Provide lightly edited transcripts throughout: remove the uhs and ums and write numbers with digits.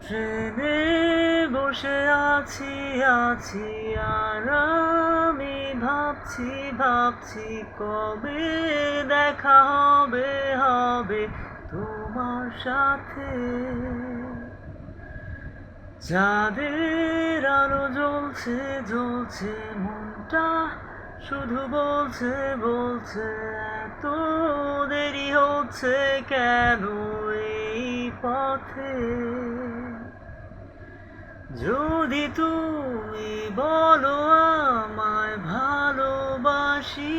ট্রেনে বসে আছি আর আমি ভাবছি কবে দেখা হবে তোমার সাথে। চাঁদের আলো জ্বলছে মনটা শুধু বলছে এত দেরি হচ্ছে কেন এই পথে। যদি তুমি বলো আমায় ভালোবাসি,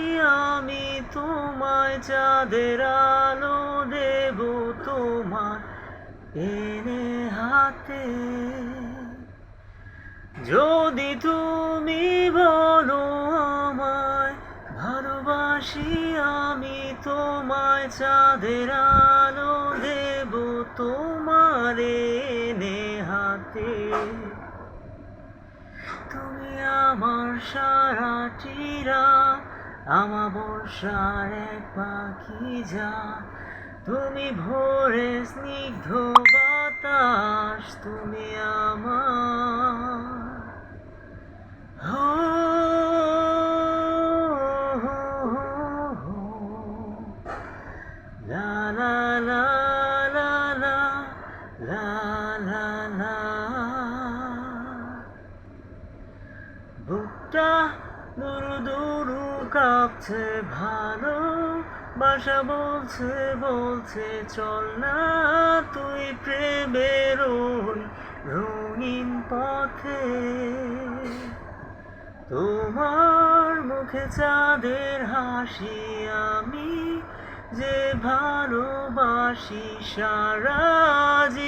আমি তোমায় চাঁদের আলো দেব তোমার এনে হাতে। যদি তুমি বলো আমায় ভালোবাসি, আমি তোমায় চাঁদের আলো দেব তোমার এনে হাতে। তুমি আমার সারাটি রাত, আমার বর্ষার এক পাখি যা। তুমি ভোরে স্নিগ্ধ বাতাস, তুমি আমার লা লা লা লা লা লা লা লা। বুকটা দুরু দুরু কাঁপছে, ভালোবাসা বলছে চল না তুই প্রেমের ওই রঙিন পথে। তোমার মুখে চাঁদের হাসি, আমি যে ভালোবাসি সারা জীবন।